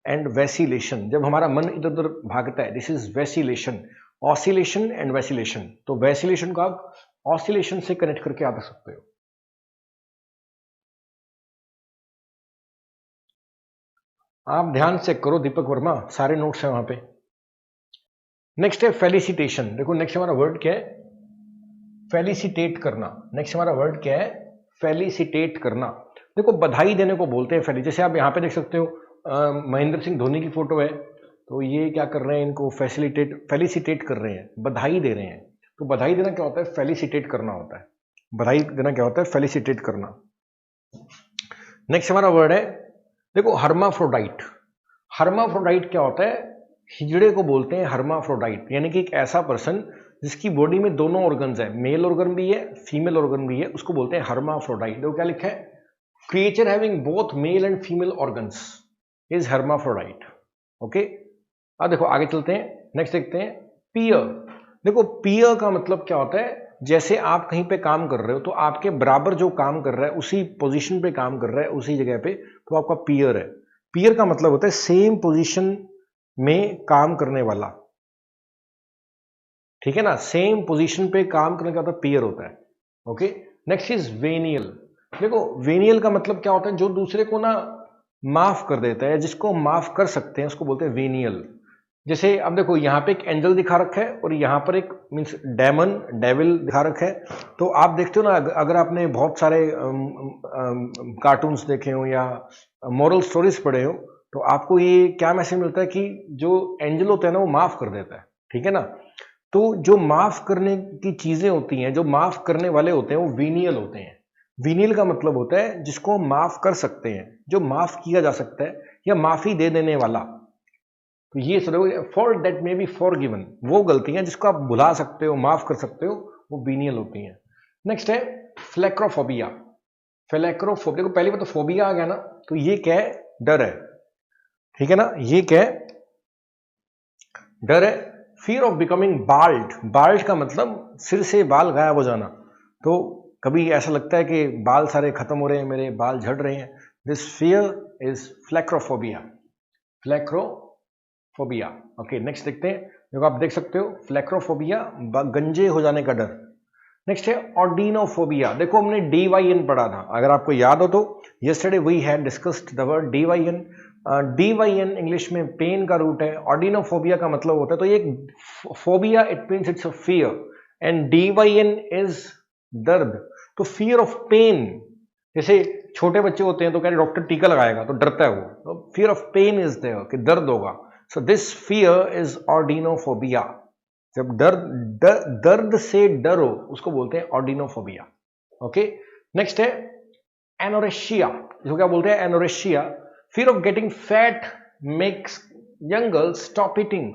एंड वैसिलेशन। जब हमारा मन इधर उधर भागता है, this is vacillation. Oscillation and vacillation. तो वैसिलेशन को आप ऑसिलेशन से कनेक्ट करके याद रख सकते हो। आप ध्यान से करो दीपक वर्मा, सारे नोट्स हैं वहां पे। नेक्स्ट है फेलिसिटेशन। देखो नेक्स्ट हमारा वर्ड क्या है? फेलिसिटेट करना। नेक्स्ट हमारा वर्ड क्या है? फेलिसिटेट करना। देखो बधाई देने को बोलते हैं जैसे आप यहां पे देख सकते हो महेंद्र सिंह धोनी की फोटो है, तो ये क्या कर रहे हैं? इनको फेलिसिटेट कर रहे हैं, बधाई दे रहे हैं। तो बधाई देना क्या होता है? फेलिसिटेट करना होता है। बधाई देना क्या होता है? फेलिसिटेट करना। नेक्स्ट हमारा वर्ड है, देखो, हर्माफ्रोडाइट। हर्माफ्रोडाइट क्या होता है? हिजड़े को बोलते हैं हर्माफ्रोडाइट, यानी कि एक ऐसा पर्सन जिसकी बॉडी में दोनों ऑर्गन्स है, मेल ऑर्गन भी है, फीमेल ऑर्गन भी है, उसको बोलते हैं हर्माफ्रोडाइट। देखो क्या लिखा है, creature having both male and female organs is hermaphrodite. Okay, अब देखो आगे चलते हैं, नेक्स्ट देखते हैं पीयर। देखो पीयर का मतलब क्या होता है? जैसे आप कहीं पे काम कर रहे हो तो आपके बराबर जो काम कर रहा है, उसी पोजीशन पे काम कर रहा है, उसी जगह पे, तो आपका पीयर है। पीयर का मतलब होता है सेम पोजीशन में काम करने वाला, ठीक है ना, सेम पोजीशन पे काम करने का तो पीयर होता है। Okay, next is venial. देखो वेनियल का मतलब क्या होता है? जो दूसरे को ना माफ कर देता है, जिसको माफ कर सकते हैं उसको बोलते हैं वेनियल। जैसे अब देखो यहाँ पे एक एंजल दिखा रखा है और यहाँ पर एक मीन्स डेमन, डेविल दिखा रखा है। तो आप देखते हो ना, अगर आपने बहुत सारे कार्टून्स देखे हो या मॉरल स्टोरीज पढ़े हो, तो आपको ये क्या मैसेज मिलता है कि जो एंजल होता है ना वो माफ कर देता है, ठीक है ना। तो जो माफ करने की चीजें होती हैं, जो माफ करने वाले होते हैं, वो वीनियल होते हैं। वीनियल का मतलब होता है जिसको माफ कर सकते हैं, जो माफ किया जा सकता है या माफी दे देने वाला। तो ये for that may be forgiven, वो गलतियां जिसको आप भुला सकते हो, माफ कर सकते हो, वो वीनियल होती हैं। नेक्स्ट है फ्लैक्रोफोबिया। फ्लैक्रोफोबिया को पहले तो फोबिया आ गया ना, तो ये क्या है? डर है, ठीक है ना। ये क्या है? डर है। Fear of becoming bald. Bald का मतलब सिर से बाल गायब हो जाना। तो कभी ऐसा लगता है कि बाल सारे खत्म हो रहे हैं, मेरे बाल झड़ रहे हैं, this fear is phalacrophobia. Phalacrophobia. Okay, next देखते हैं। देखो आप देख सकते हो फ्लैक्रोफोबिया, गंजे हो जाने का डर। नेक्स्ट है ऑर्डिनोफोबिया। देखो हमने DYN पढ़ा था, अगर आपको याद हो तो yesterday we had discussed the word DYN। DYN English में पेन का रूट है, ऑर्डिनोफोबिया का मतलब होता है, तो ये phobia it means it's a fear and DYN is दर्द। तो फियर ऑफ पेन, जैसे छोटे बच्चे होते हैं तो कह रहे डॉक्टर टीका लगाएगा तो डरता है वो, तो fear of pain is there कि दर्द होगा। So this fear is odynophobia. जब दर्द से डर हो उसको बोलते हैं ऑर्डिनोफोबिया। ओके, नेक्स्ट है एनोरेशिया। इसको क्या बोलते हैं? Anorexia. Fear of getting fat makes young girls stop eating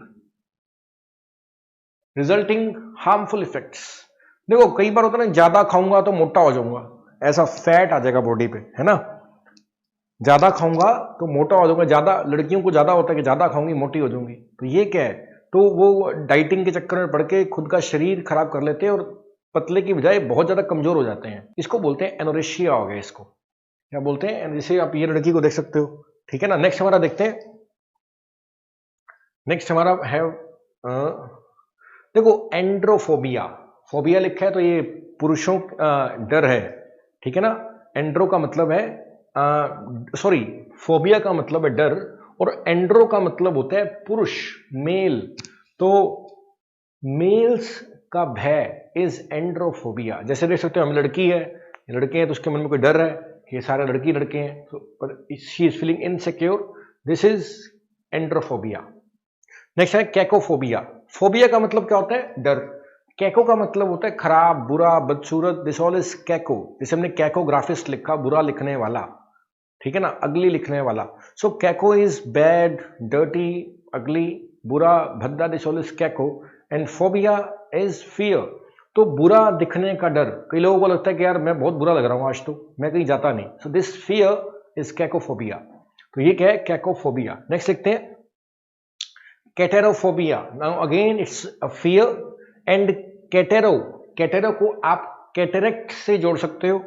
resulting harmful effects. देखो कई बार होता है ना, ज्यादा खाऊंगा तो मोटा हो जाऊंगा, ऐसा फैट आ जाएगा बॉडी पे, है ना। ज्यादा खाऊंगा तो मोटा हो जाऊंगा, ज्यादा लड़कियों को ज्यादा होता है कि ज्यादा खाऊंगी मोटी हो जाऊंगी। तो ये क्या है? तो वो डाइटिंग के चक्कर में पड़ के खुद का शरीर खराब कर लेते हैं और पतले की बजाय बहुत ज्यादा कमजोर हो जाते हैं। इसको बोलते हैं एनोरेशिया हो गया। इसको क्या बोलते हैं? जैसे आप ये लड़की को देख सकते हो, ठीक है ना। नेक्स्ट हमारा देखते हैं, नेक्स्ट हमारा है देखो एंड्रोफोबिया। फोबिया लिखा है तो ये पुरुषों डर है, ठीक है ना। एंड्रो का मतलब है सॉरी, फोबिया का मतलब है डर, और एंड्रो का मतलब होता है पुरुष, मेल। तो मेल्स का भय इज एंड्रोफोबिया। जैसे देख सकते हो हम लड़की है, लड़के हैं तो उसके मन में कोई डर है कि ये सारे लड़की लड़के हैं, तो she is feeling insecure, this is androphobia. Next है कैकोफोबिया। फोबिया का मतलब क्या होता है? डर। कैको का मतलब होता है खराब, बुरा, बदसूरत, दिस ऑल इज कैको। जैसे हमने कैकोग्राफिस्ट लिखा, बुरा लिखने वाला, ठीक है ना, अगली लिखने वाला। सो कैको इज बैड, डर्टी, अगली, बुरा, भद्दा, this all is caco. And phobia is fear. तो बुरा दिखने का डर, कई लोगों को लगता है कि यार मैं बहुत बुरा लग रहा हूं आज, तो मैं कहीं जाता नहीं। So this fear is cacophobia. तो ये क्या है? कैकोफोबिया। नेक्स्ट देखते हैं caterophobia. Now again it's a fear and catero, catero को आप कैटेरेक्ट से जोड़ सकते हो।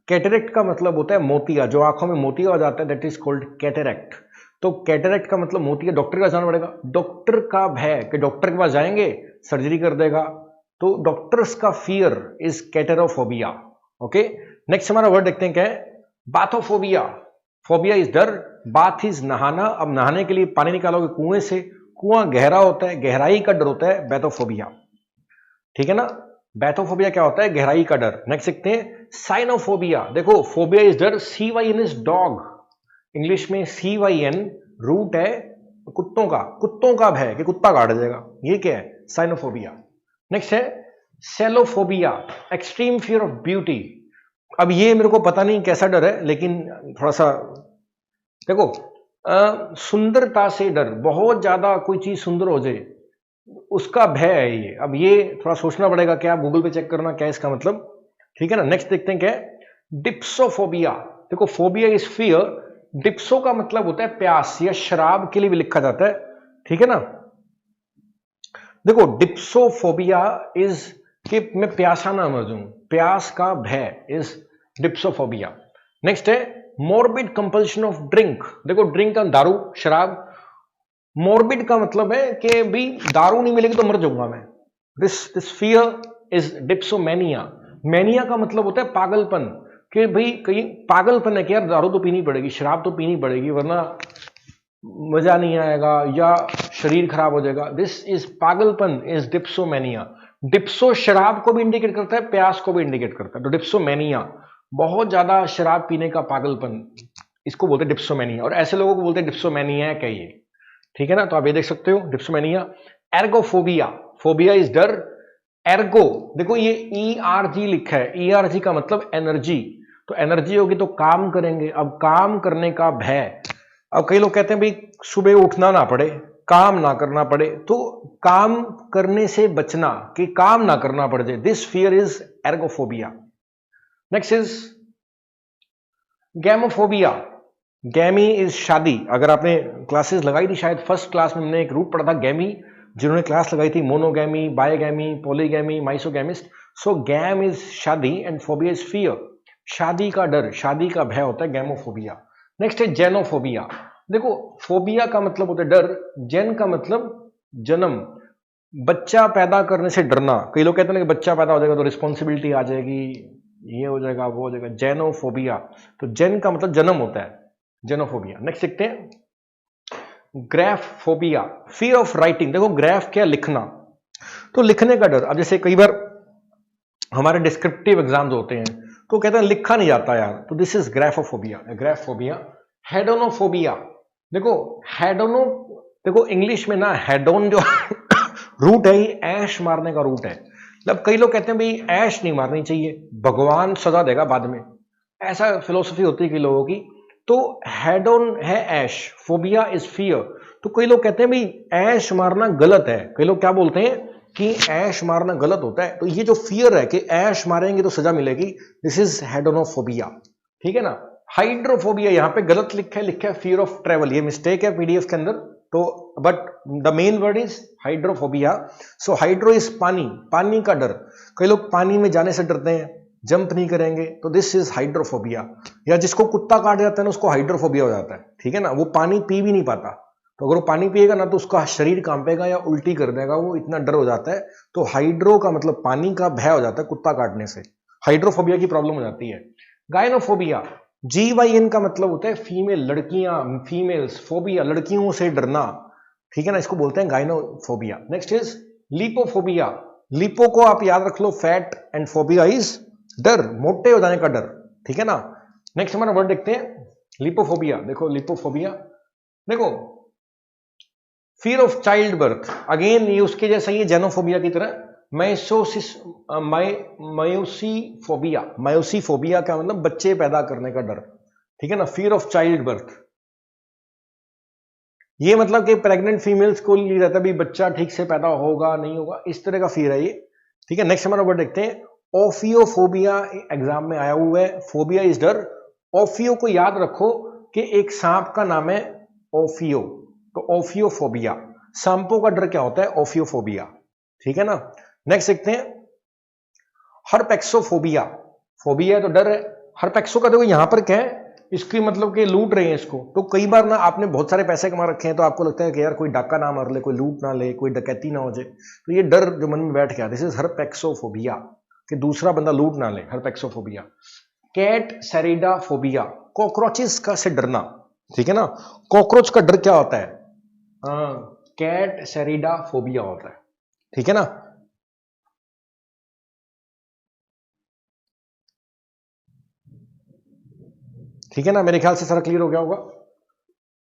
कैटेरेक्ट का मतलब होता है मोतिया, जो आंखों में मोतिया हो जाता है, दैट इज कॉल्ड कैटेरेक्ट। तो कैटेरेक्ट का मतलब मोतिया, डॉक्टर का जाना पड़ेगा। डॉक्टर का भय कि डॉक्टर के पास जाएंगे सर्जरी कर देगा, तो डॉक्टर्स का फियर इज कैटेरोफोबिया। ओके, नेक्स्ट हमारा वर्ड देखते हैं क्या है? बाथोफोबिया। फोबिया इज डर, बाथ इज नहाना। अब नहाने के लिए पानी निकालोगे कुएं से, कुआं गहरा होता है, गहराई का डर होता है बैथोफोबिया, ठीक है ना। बैथोफोबिया क्या होता है? गहराई का डर। नेक्स्ट देखते हैं साइनोफोबिया। देखो फोबिया इज डर, CYN इज डॉग। इंग्लिश में CYN रूट है कुत्तों का, कुत्तों का भय कि कुत्ता काट जाएगा, ये क्या है? साइनोफोबिया। नेक्स्ट है सेलोफोबिया, एक्सट्रीम फियर ऑफ ब्यूटी। अब ये मेरे को पता नहीं कैसा डर है, लेकिन थोड़ा सा देखो, सुंदरता से डर, बहुत ज्यादा कोई चीज सुंदर हो जाए उसका भय है ये। अब ये थोड़ा सोचना पड़ेगा, क्या आप गूगल पे चेक करना क्या इसका मतलब, ठीक है ना। नेक्स्ट देखते हैं क्या है, डिप्सोफोबिया। देखो, फोबिया इज फियर, डिप्सो का मतलब होता है प्यास, या शराब के लिए भी लिखा जाता है, ठीक है ना। देखो, डिप्सोफोबिया इज कि मैं प्यासा ना मर जाऊं, प्यास का भय इज डिप्सोफोबिया। नेक्स्ट है मोरबिड कंपल्शन ऑफ ड्रिंक। देखो, ड्रिंक का दारू, शराब। मोरबिड का मतलब है कि भी दारू नहीं मिलेगी तो मर जाऊंगा मैं। This fear is dipsomania. Mania का मतलब होता है पागलपन, कि भाई कहीं पागलपन है कि यार दारू तो पीनी पड़ेगी, शराब तो पीनी पड़ेगी, वरना मजा नहीं आएगा या शरीर खराब हो जाएगा। दिस इज पागलपन, इज डिप्सोमेनिया। डिप्सो शराब को भी इंडिकेट करता है, प्यास को भी इंडिकेट करता है। तो डिप्सोमेनिया, बहुत ज्यादा शराब पीने का पागलपन, इसको बोलते हैं डिप्सोमेनिया। और ऐसे लोगों को बोलते हैं डिप्सोमेनिया है ये, ठीक है ना। तो आप ये देख सकते हो डिप्सोमेनिया। एर्गोफोबिया, फोबिया इज डर। एर्गो, देखो ये ERG लिखा है, ERG का मतलब एनर्जी, तो एनर्जी होगी तो काम करेंगे। अब काम करने का भय, अब कई लोग कहते हैं भाई सुबह उठना ना पड़े, काम ना करना पड़े, तो काम करने से बचना, कि काम ना करना पड़ जाए, this fear is ergophobia. Next is gamophobia. Gamy is शादी। अगर आपने क्लासेस लगाई थी, शायद फर्स्ट क्लास में हमने एक रूट पढ़ा था गैमी, जिन्होंने क्लास लगाई थी monogamy, bigamy, polygamy, misogamist. So gam is शादी एंड फोबिया इज फियर, शादी का डर, शादी का भय होता है गैमोफोबिया। नेक्स्ट है जेनोफोबिया। देखो, फोबिया का मतलब होता है डर, जेन का मतलब जन्म, बच्चा पैदा करने से डरना। कई लोग कहते हैं कि बच्चा पैदा हो जाएगा तो रिस्पॉन्सिबिलिटी आ जाएगी, ये हो जाएगा, वो हो जाएगा, जेनोफोबिया। तो जेन का मतलब जन्म होता है, जेनोफोबिया। नेक्स्ट देखते हैं ग्राफोबिया, फियर ऑफ राइटिंग। देखो, ग्राफ क्या, लिखना, तो लिखने का डर। अब जैसे कई बार हमारे डिस्क्रिप्टिव एग्जाम्स होते हैं तो कहते हैं लिखा नहीं जाता यार, तो दिस इज ग्राफोफोबिया, ग्राफोबिया। हेडोनोफोबिया, देखो हेडोनो, देखो इंग्लिश में ना हेडोन जो रूट है, ये ऐश मारने का रूट है। मतलब कई लोग कहते हैं भाई ऐश नहीं मारनी चाहिए, भगवान सजा देगा बाद में, ऐसा फिलोसफी होती है कई लोगों की। तो हेडोन है ऐश, फोबिया इज फियर। तो कई लोग कहते हैं भाई ऐश मारना गलत है, कई लोग क्या बोलते हैं कि ऐश मारना गलत होता है। तो ये जो फियर है कि ऐश मारेंगे तो सजा मिलेगी, दिस इज हेडोनोफोबिया, ठीक है ना। हाइड्रोफोबिया, यहां पे गलत लिखा है फियर ऑफ ट्रेवल, ये मिस्टेक है पीडीएफ के अंदर, तो but the main word is hydrophobia. So hydro is पानी, पानी का डर। कई लोग पानी में जाने से डरते हैं, जंप नहीं करेंगे, तो दिस इज हाइड्रोफोबिया। या जिसको कुत्ता काट जाता है ना, उसको हाइड्रोफोबिया हो जाता है, ठीक है ना। वो पानी पी भी नहीं पाता, तो अगर वो पानी पिएगा ना तो उसका शरीर कांपेगा या उल्टी कर देगा, वो इतना डर हो जाता है। तो हाइड्रो का मतलब पानी का भय हो जाता है कुत्ता काटने से, हाइड्रोफोबिया की प्रॉब्लम हो जाती है। गायनोफोबिया, GYN का मतलब होता है फीमेल, लड़कियां, फीमेल्स, फोबिया, लड़कियों से डरना, ठीक है ना, इसको बोलते हैं gynophobia. Next is lipophobia. Lipo को आप याद रख लो, फैट, एंड फोबिया इज डर, मोटे हो जाने का डर, ठीक है ना। नेक्स्ट हमारा वर्ड देखते हैं लिपोफोबिया। देखो लिपोफोबिया, देखो fear of child birth, again ये उसके जैसा ही है जेनोफोबिया की तरह। मायोसीफोबिया, मायोसीफोबिया का मतलब बच्चे पैदा करने का डर, ठीक है ना। फियर ऑफ चाइल्ड बर्थ, ये मतलब कि प्रेग्नेंट फीमेल्स को लिए रहता है भी बच्चा ठीक से पैदा होगा नहीं होगा, इस तरह का फियर है ये, ठीक है। नेक्स्ट हमारा वर्ड देखते हैं ओफियोफोबिया, एग्जाम में आया हुआ है। फोबिया इज डर, ओफियो को याद रखो कि एक सांप का नाम है ओफियो, तो ओफियोफोबिया। सांपों का डर क्या होता है, ओफियोफोबिया, ठीक है ना। नेक्स्ट देखते हैं हर्पेक्सोफोबिया, फोबिया तो डर है। हर्पेक्सो का देखो यहां पर क्या है, इसकी मतलब कि लूट रहे हैं इसको। तो कई बार ना आपने बहुत सारे पैसे कमा रखे हैं तो आपको लगता है कि यार कोई डाका ना मार ले, कोई लूट ना ले, कोई डकैती ना हो जाए, तो ये डर जो मन में बैठ गया, दिस इज हर्पेक्सोफोबिया, कि दूसरा बंदा लूट ना ले, हर्पेक्सोफोबिया। कैट सेरिडाफोबिया, कॉकरोचेस का से डरना, ठीक है ना। कॉकरोच का डर क्या होता है, कैट सेरिडाफोबिया होता है, ठीक है ना। ठीक है ना, मेरे ख्याल से सारा क्लियर हो गया होगा।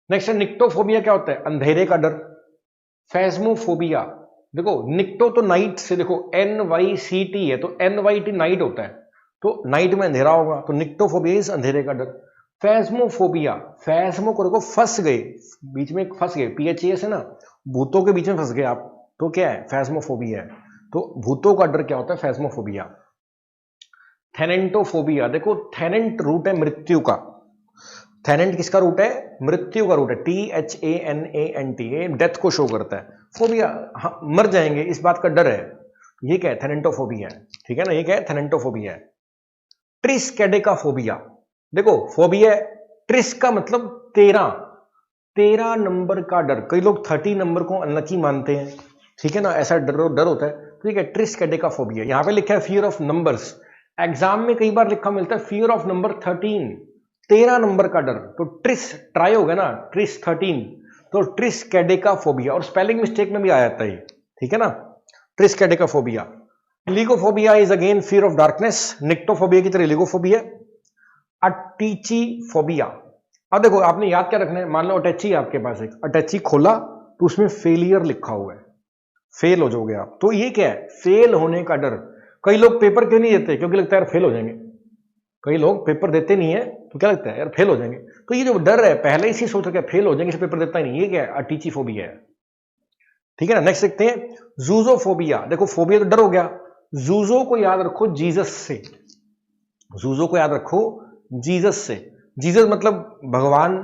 नेक्स्ट है निक्टोफोबिया, क्या होता है, अंधेरे का डर। फैज्मोफोबिया, देखो निक्टो तो नाइट से, देखो NYCT है तो NYT नाइट होता है, तो नाइट में अंधेरा होगा, तो निक्टोफोबिया इज अंधेरे का डर। फैस्मोफोबिया, फैस्मो को देखो फंस गए, बीच में फंस गए, PHAS है ना, भूतों के बीच में फंस गए आप, तो क्या है, फैस्मोफोबिया है। तो भूतों का डर क्या होता है, फैस्मोफोबिया। थेनेंटोफोबिया, देखो थेनेंट रूट है मृत्यु का, थेनेंट किसका रूट है, मृत्यु का रूट है, THANANT, डेथ को शो करता है। फोबिया, हाँ, मर जाएंगे इस बात का डर है, ये क्या है, थेनेंटोफोबिया है, ठीक है ना, ये क्या है, थेनेंटोफोबिया है। ट्रिस्केडेकाफोबिया, देखो फोबिया ट्रिस का मतलब 13 नंबर का डर, कई लोग 30 नंबर को अनलकी मानते हैं, ठीक है ना, ऐसा डर होता है, ठीक है। ट्रिस्केडेकाफोबिया, यहां पे लिखा है फियर ऑफ नंबर्स, एग्जाम में कई बार लिखा मिलता है फियर ऑफ नंबर 13 नंबर का डर, तो ट्रिस ट्राई हो गया ना, ट्रिस 13, तो ट्रिस्केडेकाफोबिया, और स्पेलिंग मिस्टेक में भी आ जाता है, ठीक है ना, triskaidekaphobia. Ligophobia is again fear of darkness, nyctophobia की तरह लिगोफोबिया। अटैचीफोबिया, अब देखो आपने याद क्या रखना है, मान लो अटैची है आपके पास, एक अटैची खोला तो उसमें फेलियर लिखा हुआ है, फेल हो जाओगे आप, तो ये क्या है, फेल होने का डर। कई लोग पेपर क्यों नहीं देते, क्योंकि लगता है यार फेल हो जाएंगे, कई लोग पेपर देते नहीं है तो क्या लगता है यार फेल हो जाएंगे, तो ये जो डर है पहले ही से सोच रखे फेल हो जाएंगे, इसे पेपर देता ही नहीं, ये क्या है, अटैचीफोबिया है, ठीक है ना। नेक्स्ट देखते हैं जूजोफोबिया, देखो फोबिया तो डर हो गया, जूजो को याद रखो जीसस से, जूजो को याद रखो जीसस से, जीसस मतलब भगवान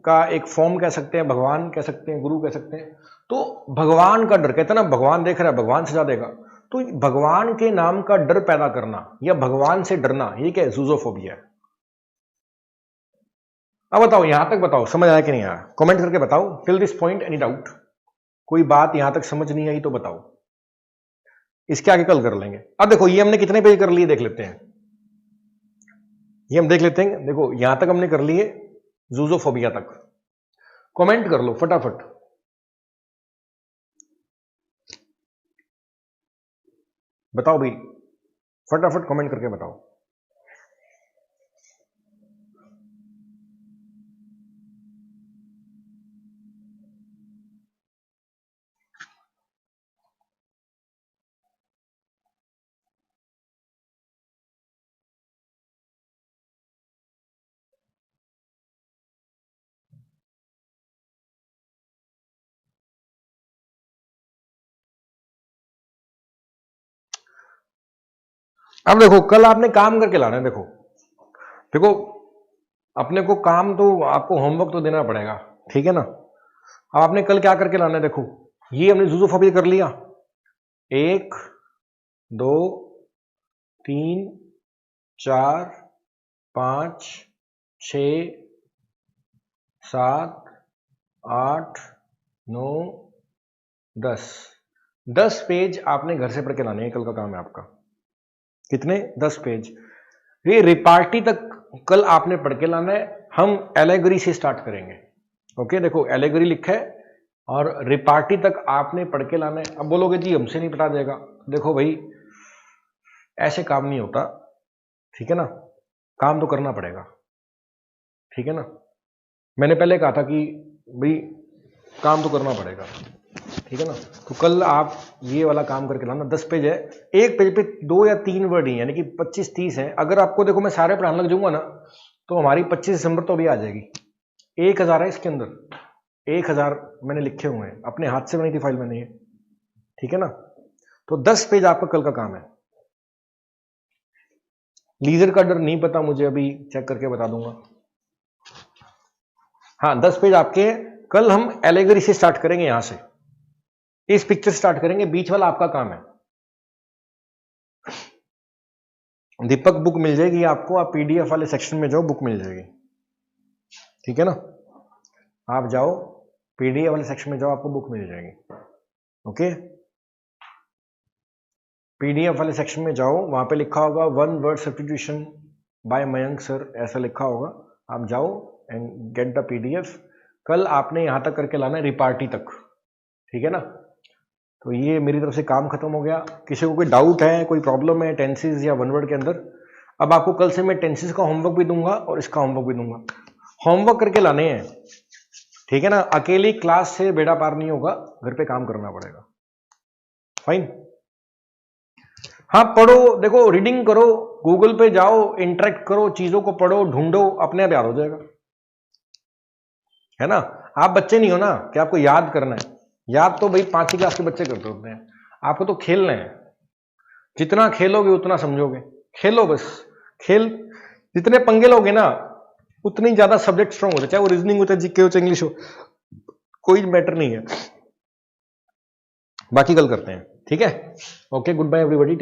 का एक फॉर्म कह सकते हैं, भगवान कह सकते हैं, गुरु कह सकते हैं, तो भगवान का डर, कहते हैं ना भगवान देख रहा है भगवान सजा देगा, तो भगवान के नाम का डर पैदा करना या भगवान से डरना, ये क्या है, जूजोफोबिया है। अब बताओ यहां तक बताओ समझ आया कि नहीं आया, कमेंट करके बताओ, till this point any doubt, कोई बात यहां तक समझ नहीं आई तो बताओ, इसके आगे कल कर लेंगे। अब देखो ये हमने कितने पेज कर लिए देख लेते हैं, ये हम देख लेते हैं, देखो यहां तक हमने कर लिए जूजोफोबिया तक, कमेंट कर लो फटाफट, बताओ भाई, फटाफट कमेंट करके बताओ। अब देखो कल आपने काम करके लाना है, देखो देखो अपने को काम तो आपको होमवर्क तो देना पड़ेगा, ठीक है ना। अब आपने कल क्या करके लाना है, देखो ये हमने जूजोफोबिया कर लिया, 1 2 3 4 5 6 7 8 9 10 पेज आपने घर से पढ़ के लाने हैं, कल का काम है आपका, कितने, 10 पेज। ये रिपार्टी तक कल आपने पढ़ के लाना है, हम एलेगरी से स्टार्ट करेंगे, ओके। देखो एलेगरी लिखा है और रिपार्टी तक आपने पढ़ के लाना है। अब बोलोगे जी हमसे नहीं पढ़ा जाएगा, देखो भाई ऐसे काम नहीं होता, ठीक है ना, काम तो करना पड़ेगा, ठीक है ना। मैंने पहले कहा था कि भाई काम तो करना पड़ेगा, ठीक है ना। तो कल आप ये वाला काम करके लाना, 10 पेज है, एक पेज पे 2 या 3 वर्ड ही, यानी कि 25-30 है। अगर आपको देखो मैं सारे पढ़ाने लग जाऊंगा ना तो हमारी 25 दिसंबर तो अभी आ जाएगी, 1000 है इसके अंदर, 1000 मैंने लिखे हुए हैं, अपने हाथ से बनाई थी फाइल मैंने ये, ठीक है ना। तो 10 पेज आपका कल का काम है। लीजर का डर नहीं पता मुझे, अभी चेक करके बता दूंगा। हाँ 10 पेज आपके, कल हम एलेगरी से स्टार्ट करेंगे, यहां से इस पिक्चर स्टार्ट करेंगे, बीच वाला आपका काम है। दीपक बुक मिल जाएगी आपको, आप PDF वाले सेक्शन में जाओ, बुक मिल जाएगी, ठीक है ना। आप जाओ PDF वाले सेक्शन में जाओ, आपको बुक मिल जाएगी, ओके। PDF वाले सेक्शन में जाओ, वहां पे लिखा होगा 1 word substitution by Mayank sir, ऐसा लिखा होगा, आप जाओ एंड गेट द PDF। कल आपने यहां तक करके लाना है, रिपार्टी तक, ठीक है ना। तो ये मेरी तरफ से काम खत्म हो गया। किसी को कोई डाउट है, कोई प्रॉब्लम है टेंसेस या वन वर्ड के अंदर, अब आपको कल से मैं टेंसेस का होमवर्क भी दूंगा और इसका होमवर्क भी दूंगा, होमवर्क करके लाने हैं, ठीक है ना। अकेली क्लास से बेड़ा पार नहीं होगा, घर पे काम करना पड़ेगा। फाइन। हाँ पढ़ो, देखो रीडिंग करो, गूगल पे जाओ, इंटरेक्ट करो, चीजों को पढ़ो, ढूंढो, अपने आप याद हो जाएगा, है ना। आप बच्चे नहीं हो ना कि आपको याद करना है, याद तो भाई 5वीं क्लास के बच्चे करते होते हैं, आपको तो खेलना है। जितना खेलोगे उतना समझोगे, खेलो बस, खेल, जितने पंगे लोगे ना उतनी ज्यादा सब्जेक्ट स्ट्रॉन्ग होते, चाहे वो रीजनिंग हो, चाहे जीके हो, चाहे इंग्लिश हो, कोई मैटर नहीं है। बाकी कल करते हैं, ठीक है। Okay, goodbye everybody.